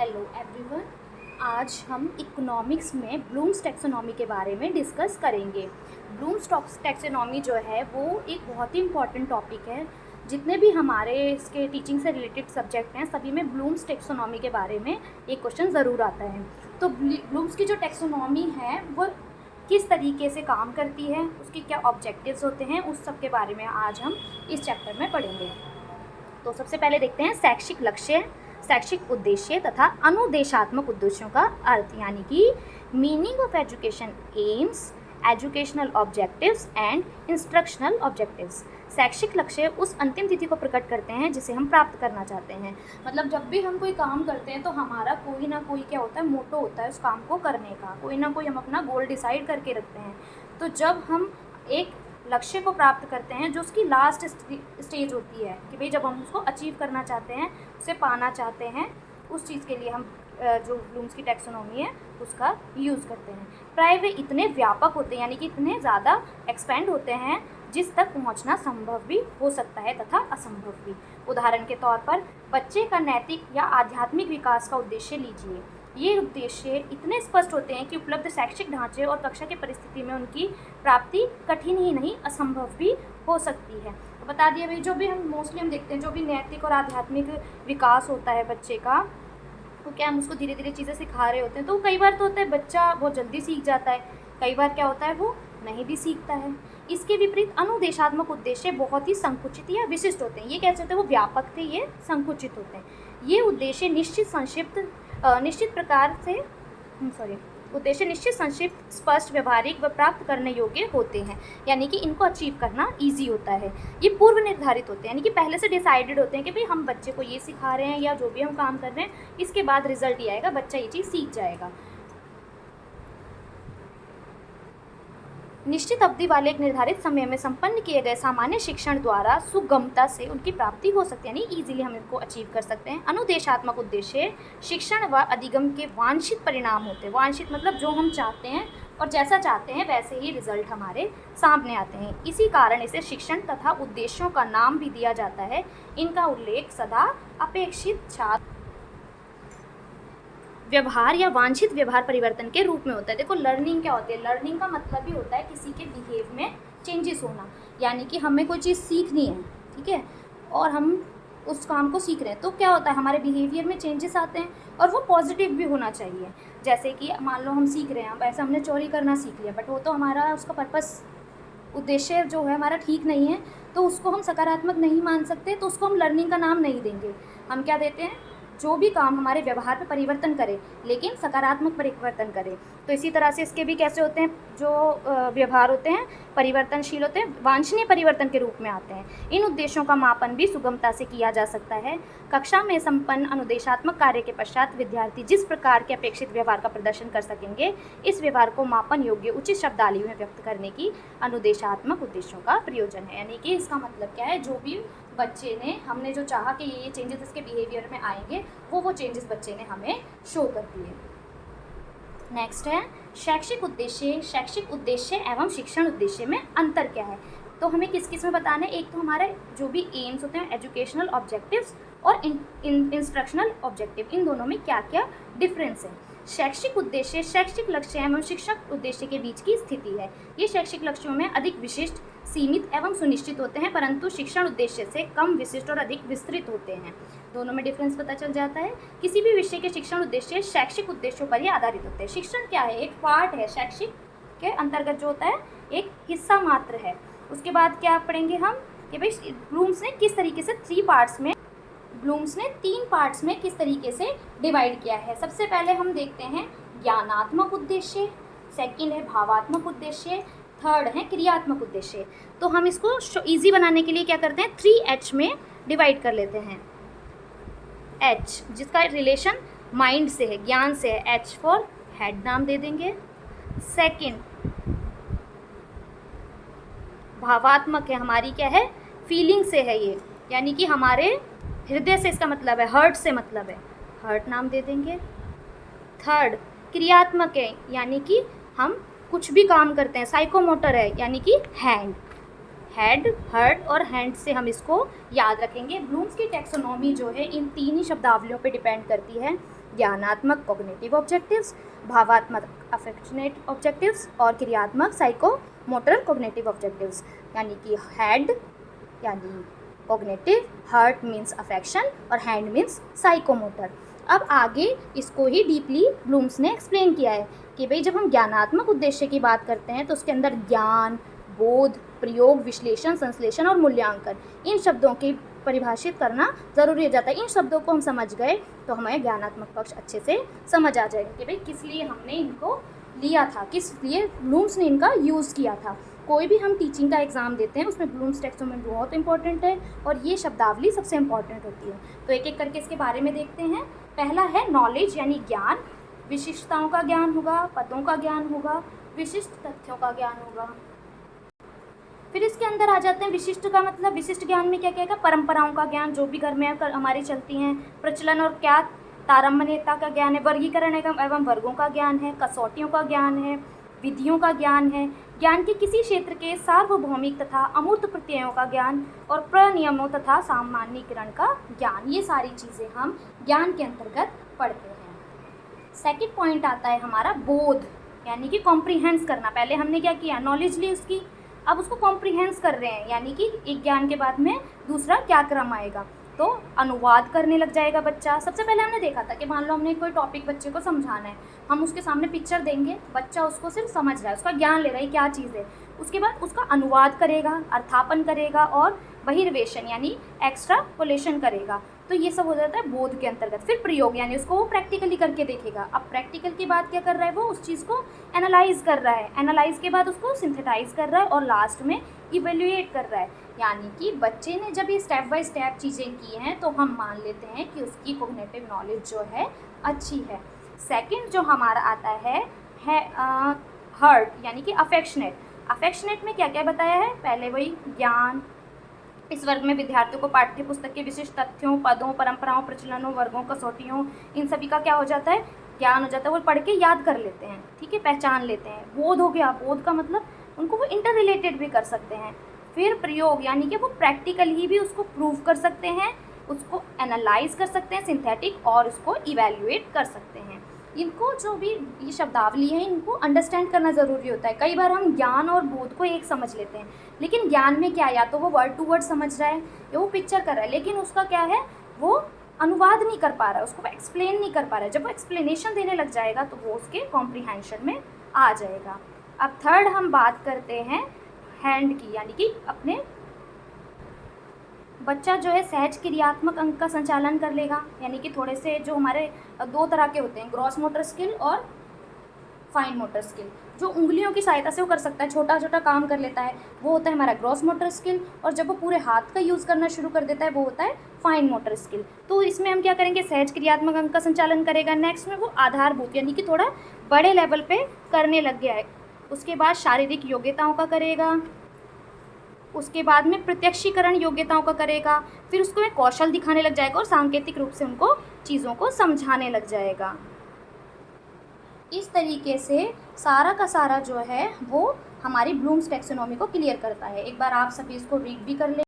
Hello everyone. आज हम economics में ब्लूम्स टैक्सोनॉमी के बारे में डिस्कस करेंगे। ब्लूम्स टैक्सोनॉमी जो है वो एक बहुत ही इम्पॉर्टेंट टॉपिक है। जितने भी हमारे इसके टीचिंग से रिलेटेड सब्जेक्ट हैं सभी में ब्लूम्स टैक्सोनॉमी के बारे में एक क्वेश्चन ज़रूर आता है। तो ब्लूम्स की जो टैक्सोनॉमी है वो किस तरीके से काम करती है, उसके क्या ऑब्जेक्टिव्स होते हैं, उस सब के बारे में आज हम इस चैप्टर में पढ़ेंगे। तो सबसे पहले देखते हैं शैक्षिक लक्ष्य, शैक्षिक उद्देश्य तथा अनुदेशात्मक उद्देश्यों का अर्थ, यानी कि meaning of education AIIMS, educational objectives and instructional objectives. शैक्षिक लक्ष्य उस अंतिम तिथि को प्रकट करते हैं जिसे हम प्राप्त करना चाहते हैं। मतलब जब भी हम कोई काम करते हैं तो हमारा कोई ना कोई क्या होता है, मोटो होता है उस काम को करने का, कोई ना कोई हम अपना गोल डिसाइड करके रखते हैं। तो जब हम एक लक्ष्य को प्राप्त करते हैं जो उसकी लास्ट स्टेज होती है कि भाई जब हम उसको अचीव करना चाहते हैं, उसे पाना चाहते हैं, उस चीज़ के लिए हम जो ब्लूम्स की टैक्सोनॉमी है उसका यूज़ करते हैं। प्राय वे इतने व्यापक होते हैं, यानी कि इतने ज़्यादा एक्सपेंड होते हैं जिस तक पहुंचना संभव भी हो सकता है तथा असंभव भी। उदाहरण के तौर पर बच्चे का नैतिक या आध्यात्मिक विकास का उद्देश्य लीजिए। ये उद्देश्य इतने स्पष्ट होते हैं कि उपलब्ध शैक्षिक ढांचे और कक्षा की परिस्थिति में उनकी प्राप्ति कठिन ही नहीं असंभव भी हो सकती है। तो बता दिया भाई, जो भी हम मोस्टली हम देखते हैं जो भी नैतिक और आध्यात्मिक विकास होता है बच्चे का, तो क्या हम उसको धीरे धीरे चीज़ें सिखा रहे होते हैं। तो कई बार तो होता है बच्चा बहुत जल्दी सीख जाता है, कई बार क्या होता है वो नहीं भी सीखता है। इसके विपरीत अनुदेशात्मक उद्देश्य बहुत ही संकुचित या विशिष्ट होते हैं। ये कैसे होते हैं, वो व्यापक थे, ये संकुचित होते हैं। ये उद्देश्य निश्चित संक्षिप्त स्पष्ट व्यवहारिक व प्राप्त करने योग्य होते हैं, यानी कि इनको अचीव करना इजी होता है। ये पूर्व निर्धारित होते हैं, यानी कि पहले से डिसाइडेड होते हैं कि भाई हम बच्चे को ये सिखा रहे हैं या जो भी हम काम कर रहे हैं इसके बाद रिजल्ट ये आएगा, बच्चा ये चीज़ सीख जाएगा। निश्चित अवधि वाले एक निर्धारित समय में संपन्न किए गए सामान्य शिक्षण द्वारा सुगमता से उनकी प्राप्ति हो सकती है, यानी इजीली हम इनको अचीव कर सकते हैं। अनुदेशात्मक उद्देश्य शिक्षण व अधिगम के वांछित परिणाम होते हैं। वांछित मतलब जो हम चाहते हैं और जैसा चाहते हैं वैसे ही रिजल्ट हमारे सामने आते हैं। इसी कारण इसे शिक्षण तथा उद्देश्यों का नाम भी दिया जाता है। इनका उल्लेख सदा अपेक्षित छात्र व्यवहार या वांछित व्यवहार परिवर्तन के रूप में होता है। देखो लर्निंग क्या होती है, लर्निंग का मतलब ही होता है किसी के बिहेव में चेंजेस होना, यानी कि हमें कोई चीज़ सीखनी है, ठीक है, और हम उस काम को सीख रहे हैं तो क्या होता है हमारे बिहेवियर में चेंजेस आते हैं और वो पॉजिटिव भी होना चाहिए। जैसे कि मान लो हम सीख रहे हैं, वैसे हमने चोरी करना सीख लिया बट वो तो हमारा उसका पर्पस उद्देश्य जो है हमारा ठीक नहीं है, तो उसको हम सकारात्मक नहीं मान सकते, तो उसको हम लर्निंग का नाम नहीं देंगे। हम क्या देते हैं, जो भी काम हमारे व्यवहार में परिवर्तन करे लेकिन सकारात्मक परिवर्तन करे। तो इसी तरह से इसके भी कैसे होते हैं, जो व्यवहार होते हैं परिवर्तनशील होते हैं, वांछनीय परिवर्तन के रूप में आते हैं। इन उद्देश्यों का मापन भी सुगमता से किया जा सकता है। कक्षा में संपन्न अनुदेशात्मक कार्य के पश्चात विद्यार्थी जिस प्रकार के अपेक्षित व्यवहार का प्रदर्शन कर सकेंगे, इस व्यवहार को मापन योग्य उचित शब्दावली में व्यक्त करने की अनुदेशात्मक उद्देश्यों का प्रयोजन है। यानी कि इसका मतलब क्या है, जो भी बच्चे ने हमने जो चाहा कि ये चेंजेस इसके बिहेवियर में आएंगे वो चेंजेस बच्चे ने हमें शो कर दिए। नेक्स्ट है शैक्षिक उद्देश्य। शैक्षिक उद्देश्य एवं शिक्षण उद्देश्य में अंतर क्या है, तो हमें किस किस में बताना है। एक तो हमारे जो भी एम्स होते हैं, एजुकेशनल ऑब्जेक्टिव्स और इंस्ट्रक्शनल ऑब्जेक्टिव, इन दोनों में क्या क्या डिफरेंस है। शैक्षिक उद्देश्य शैक्षिक लक्ष्य एवं शिक्षक उद्देश्य के बीच की स्थिति है। ये शैक्षिक लक्ष्यों में अधिक विशिष्ट, सीमित एवं सुनिश्चित होते हैं, परंतु शिक्षण उद्देश्य से कम विशिष्ट और अधिक विस्तृत होते हैं। दोनों में डिफरेंस पता चल जाता है। किसी भी विषय के शिक्षण उद्देश्य शैक्षिक उद्देश्यों पर ही आधारित होते हैं। शिक्षण क्या है, एक पार्ट है, शैक्षिक के अंतर्गत जो होता है एक हिस्सा मात्र है। उसके बाद क्या पढ़ेंगे हम कि भाई ब्लूम्स ने किस तरीके से तीन पार्ट्स में किस तरीके से डिवाइड किया है। सबसे पहले हम देखते हैं ज्ञानात्मक उद्देश्य, सेकंड है भावात्मक उद्देश्य, थर्ड है क्रियात्मक उद्देश्य। तो हम इसको इजी बनाने के लिए क्या करते हैं, 3H में डिवाइड कर लेते हैं। H जिसका रिलेशन माइंड से है, ज्ञान से है, H फॉर हेड नाम दे देंगे। सेकंड भावात्मक है, हमारी क्या है, फीलिंग से है ये, यानी कि हमारे हृदय से, इसका मतलब है हर्ट से मतलब है, हर्ट नाम दे देंगे। थर्ड क्रियात्मक है, यानी कि हम कुछ भी काम करते हैं, साइकोमोटर है यानी कि हैंड। हेड, हर्ट और हैंड से हम इसको याद रखेंगे। ब्लूम्स की टैक्सोनॉमी जो है इन 3 ही शब्दावलियों पे डिपेंड करती है, ज्ञानात्मक कॉग्निटिव ऑब्जेक्टिव्स, भावात्मक अफेक्शनेट ऑब्जेक्टिव्स और क्रियात्मक साइकोमोटर कॉग्निटिव ऑब्जेक्टिव्स। यानी कि हेड यानी कॉग्निटिव, हर्ट मीन्स अफेक्शन और हैंड मीन्स साइकोमोटर। अब आगे इसको ही डीपली ब्लूम्स ने एक्सप्लेन किया है कि भाई जब हम ज्ञानात्मक उद्देश्य की बात करते हैं तो उसके अंदर ज्ञान, बोध, प्रयोग, विश्लेषण, संश्लेषण और मूल्यांकन, इन शब्दों की परिभाषित करना ज़रूरी हो जाता है। इन शब्दों को हम समझ गए तो हमें ज्ञानात्मक पक्ष अच्छे से समझ आ जाएगा कि भाई किस लिए हमने इनको लिया था, किस लिए ब्लूम्स ने इनका यूज़ किया था। कोई भी हम टीचिंग का एग्ज़ाम देते हैं उसमें ब्लूम्स टैक्सोनॉमी बहुत इंपॉर्टेंट है और ये शब्दावली सबसे इंपॉर्टेंट होती है। तो एक एक करके इसके बारे में देखते हैं। पहला है नॉलेज यानी ज्ञान, विशिष्टताओं का ज्ञान होगा, पदों का ज्ञान होगा, विशिष्ट तथ्यों का ज्ञान होगा। फिर इसके अंदर आ जाते हैं विशिष्ट का मतलब, विशिष्ट ज्ञान में क्या क्या है, परंपराओं का ज्ञान जो भी घर में हमारी चलती हैं, प्रचलन और क्या तारतम्यता का ज्ञान है, वर्गीकरण एवं वर्गों का ज्ञान है, कसौटियों का ज्ञान है, विधियों का ज्ञान है, ज्ञान के किसी क्षेत्र के सार्वभौमिक तथा अमूर्त प्रत्ययों का ज्ञान और प्रनियमों तथा सामान्यीकरण का ज्ञान। ये सारी चीज़ें हम ज्ञान के अंतर्गत पढ़ते हैं। सेकंड पॉइंट आता है हमारा बोध यानी कि कॉम्प्रीहेंस करना। पहले हमने क्या किया, नॉलेज ली उसकी, अब उसको कॉम्प्रीहेंस कर रहे हैं, यानी कि एक ज्ञान के बाद में दूसरा क्या क्रम आएगा, तो अनुवाद करने लग जाएगा बच्चा। सबसे पहले हमने देखा था कि मान लो हमने कोई टॉपिक बच्चे को समझाना है, हम उसके सामने पिक्चर देंगे, बच्चा उसको सिर्फ समझ रहा है, उसका ज्ञान ले रहा है क्या चीज़ है। उसके बाद उसका अनुवाद करेगा, अर्थापन करेगा और बहिर्वेशन यानी एक्स्ट्रापोलेशन करेगा। तो ये सब हो जाता है बोध के अंतर्गत। फिर प्रयोग यानी उसको वो प्रैक्टिकली करके देखेगा। अब प्रैक्टिकल के बाद क्या कर रहा है, वो उस चीज़ को एनालाइज कर रहा है, एनालाइज के बाद उसको सिंथेटाइज कर रहा है और लास्ट में इवेल्युएट कर रहा है। यानी कि बच्चे ने जब ये स्टेप बाय स्टेप चीज़ें की हैं तो हम मान लेते हैं कि उसकी कॉग्निटिव नॉलेज जो है अच्छी है। सेकंड जो हमारा आता है हर्ट यानी कि अफेक्शनेट। अफेक्शनेट में क्या क्या बताया है, पहले वही ज्ञान, इस वर्ग में विद्यार्थियों को पाठ्य पुस्तक के विशिष्ट तथ्यों, पदों, परंपराओं, प्रचलनों, वर्गों, कसौटियों, इन सभी का क्या हो जाता है, ज्ञान हो जाता है। वो पढ़ के याद कर लेते हैं, ठीक है, पहचान लेते हैं। बोध हो गया, बोध का मतलब उनको वो इंटर रिलेटेड भी कर सकते हैं। फिर प्रयोग यानी कि वो प्रैक्टिकली भी उसको प्रूव कर सकते हैं, उसको एनालाइज कर सकते हैं सिंथेटिक, और उसको इवेल्युएट कर सकते हैं। इनको जो भी ये शब्दावली है इनको अंडरस्टैंड करना ज़रूरी होता है। कई बार हम ज्ञान और बोध को एक समझ लेते हैं, लेकिन ज्ञान में क्या, या तो वो वर्ड टू वर्ड समझ रहा है या वो पिक्चर कर रहा है, लेकिन उसका क्या है, वो अनुवाद नहीं कर पा रहा है, उसको एक्सप्लेन नहीं कर पा रहा है। जब वो एक्सप्लेनेशन देने लग जाएगा तो वो उसके कॉम्प्रीहेंशन में आ जाएगा। अब थर्ड हम बात करते हैं हैंड की, यानी कि अपने बच्चा जो है सहज क्रियात्मक अंग का संचालन कर लेगा। यानी कि थोड़े से जो हमारे 2 तरह के होते हैं, ग्रॉस मोटर स्किल और फाइन मोटर स्किल। जो उंगलियों की सहायता से वो कर सकता है, छोटा छोटा काम कर लेता है, वो होता है हमारा ग्रॉस मोटर स्किल। और जब वो पूरे हाथ का यूज़ करना शुरू कर देता है वो होता है फाइन मोटर स्किल। तो इसमें हम क्या करेंगे, सहज क्रियात्मक अंग का संचालन करेगा। नेक्स्ट में वो आधारभूत यानी कि थोड़ा बड़े लेवल पे करने लग गया है। उसके बाद शारीरिक योग्यताओं का करेगा, उसके बाद में प्रत्यक्षीकरण योग्यताओं का करेगा, फिर उसको एक कौशल दिखाने लग जाएगा और सांकेतिक रूप से उनको चीज़ों को समझाने लग जाएगा। इस तरीके से सारा का सारा जो है वो हमारी ब्लूम्स टैक्सोनॉमी को क्लियर करता है। एक बार आप सभी इसको रीड भी कर लें।